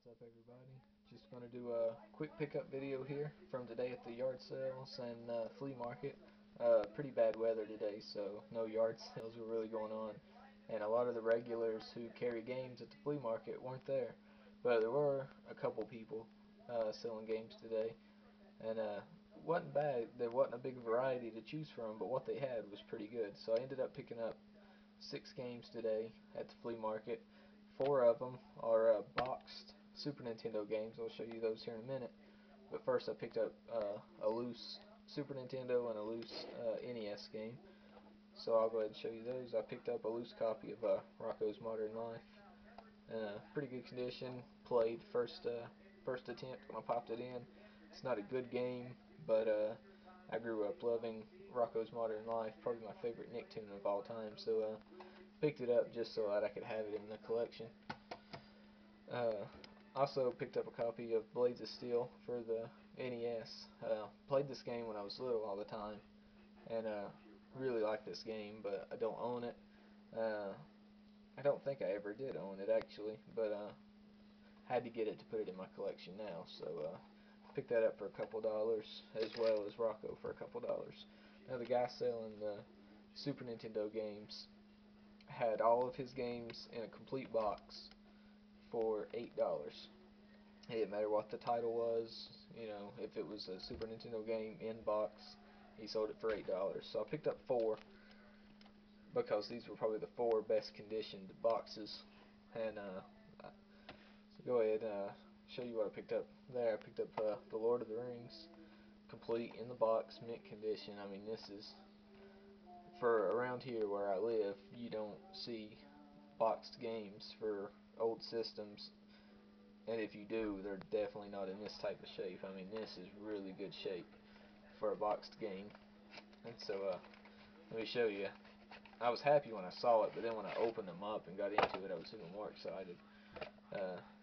up, everybody? Just going to do a quick pickup video here from today at the yard sales and flea market. Pretty bad weather today, so no yard sales were really going on, and a lot of the regulars who carry games at the flea market weren't there, but there were a couple people selling games today, and wasn't bad. There wasn't a big variety to choose from, but what they had was pretty good. So I ended up picking up 6 games today at the flea market. 4 of them are boxed Super Nintendo games. I'll show you those here in a minute. But first I picked up a loose Super Nintendo and a loose NES game. So I'll go ahead and show you those. I picked up a loose copy of Rocko's Modern Life. Pretty good condition. Played first attempt when I popped it in. It's not a good game, but I grew up loving Rocko's Modern Life, probably my favorite Nicktoon of all time. So picked it up just so that I could have it in the collection. Also picked up a copy of Blades of Steel for the NES. Played this game when I was little all the time, and really like this game, but I don't own it. I don't think I ever did own it actually, but had to get it to put it in my collection now. So picked that up for a couple dollars, as well as Rocko for a couple dollars. Now the guy selling the Super Nintendo games had all of his games in a complete box for $8. It didn't matter what the title was, you know, if it was a Super Nintendo game in box, he sold it for $8. So I picked up 4 because these were probably the 4 best conditioned boxes. And so go ahead and show you what I picked up there. I picked up the Lord of the Rings, complete in the box, mint condition. I mean, this is, for around here where I live, you don't see boxed games for old systems, and if you do, they're definitely not in this type of shape. I mean, this is really good shape for a boxed game. And so let me show you. I was happy when I saw it, but then when I opened them up and got into it, I was even more excited.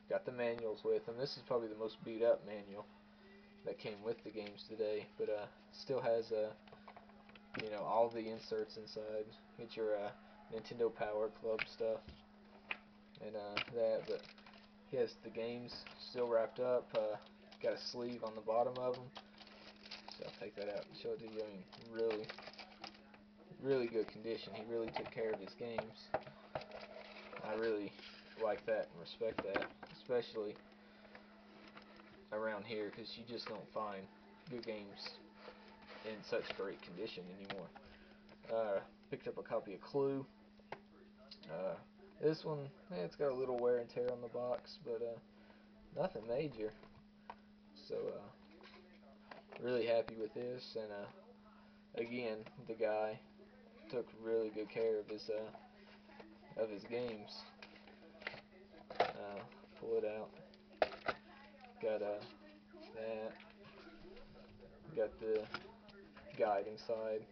Got the manuals with them. This is probably the most beat up manual that came with the games today, but still has you know, all the inserts inside. Get your Nintendo Power Club stuff and that, but he has the games still wrapped up. Got a sleeve on the bottom of them, so I'll take that out and show it to you. I mean, really good condition. He really took care of his games. I really like that and respect that, especially around here, because you just don't find good games in such great condition anymore. Picked up a copy of Clue. This one, it's got a little wear and tear on the box, but nothing major. So really happy with this, and again, the guy took really good care of his games. Pull it out. Got that. Got the guide inside.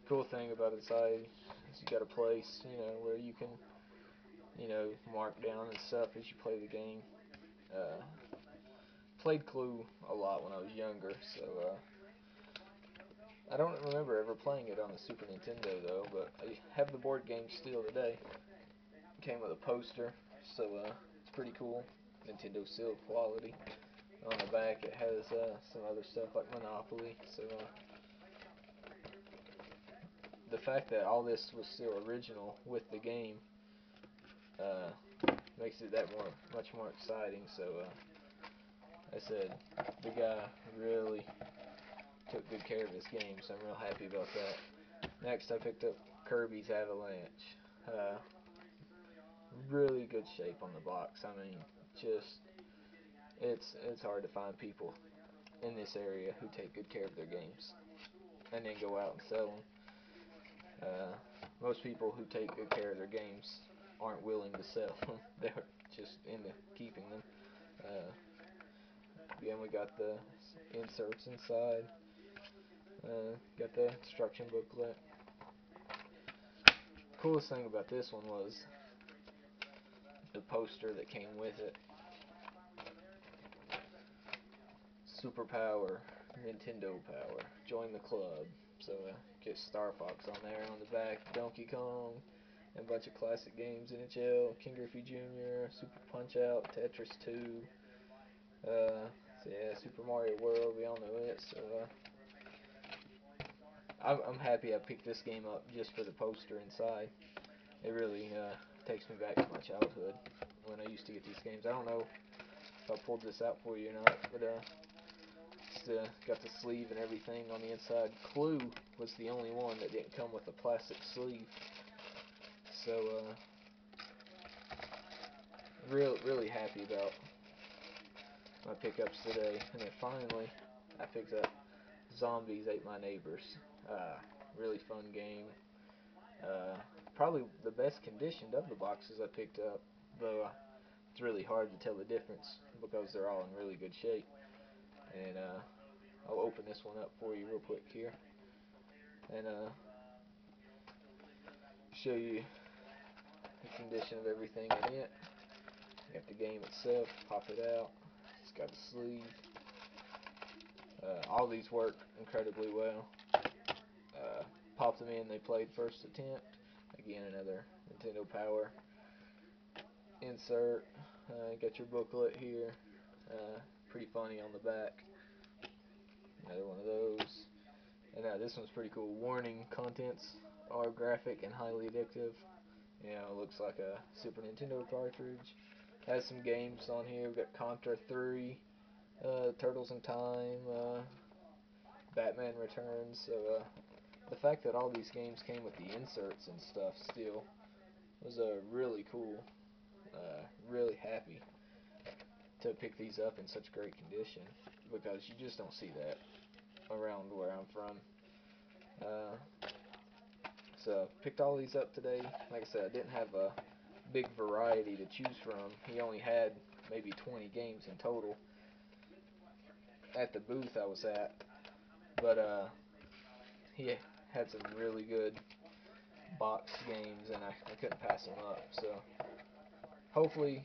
Cool thing about inside is you got a place, you know, where you can, you know, mark down and stuff as you play the game. Played Clue a lot when I was younger, so I don't remember ever playing it on the Super Nintendo though, but I have the board game still today. It came with a poster, so it's pretty cool. Nintendo seal quality. On the back it has some other stuff like Monopoly, so the fact that all this was still original with the game makes it that much more exciting. So I said the guy really took good care of his game, so I'm real happy about that. Next I picked up Kirby's Avalanche. Really good shape on the box. I mean, just it's hard to find people in this area who take good care of their games and then go out and sell them. Most people who take good care of their games aren't willing to sell them. They're just into keeping them. Again, we got the inserts inside. Got the instruction booklet. Coolest thing about this one was the poster that came with it. Super Power, Nintendo Power, join the club. So get Star Fox on there on the back, Donkey Kong, and a bunch of classic games, NHL, King Griffey Jr., Super Punch Out, Tetris 2, so yeah, Super Mario World, we all know it, so I'm happy I picked this game up just for the poster inside. It really takes me back to my childhood when I used to get these games. I don't know if I pulled this out for you or not, but got the sleeve and everything on the inside. Clue was the only one that didn't come with a plastic sleeve. So, really happy about my pickups today. And then finally, I picked up Zombies Ate My Neighbors. Really fun game. Probably the best conditioned of the boxes I picked up, though it's really hard to tell the difference because they're all in really good shape. And I'll open this one up for you real quick here, and show you the condition of everything in it. Got the game itself, pop it out. It's got the sleeve. All these work incredibly well. Popped them in, they played first attempt. Again, another Nintendo Power insert. Got your booklet here. Pretty funny on the back. Another one of those. And this one's pretty cool. Warning, contents are graphic and highly addictive. You know, it looks like a Super Nintendo cartridge. Has some games on here. We've got Contra 3, Turtles in Time, Batman Returns. So the fact that all these games came with the inserts and stuff still was really cool. Really happy to pick these up in such great condition because you just don't see that around where I'm from. So picked all these up today. Like I said, I didn't have a big variety to choose from. He only had maybe 20 games in total at the booth I was at, but he had some really good box games, and I couldn't pass them up. So hopefully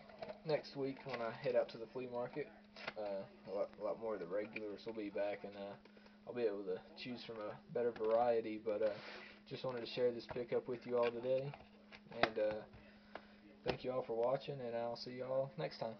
next week when I head out to the flea market, a lot more of the regulars will be back, and I'll be able to choose from a better variety. But just wanted to share this pickup with you all today, and thank you all for watching, and I'll see you all next time.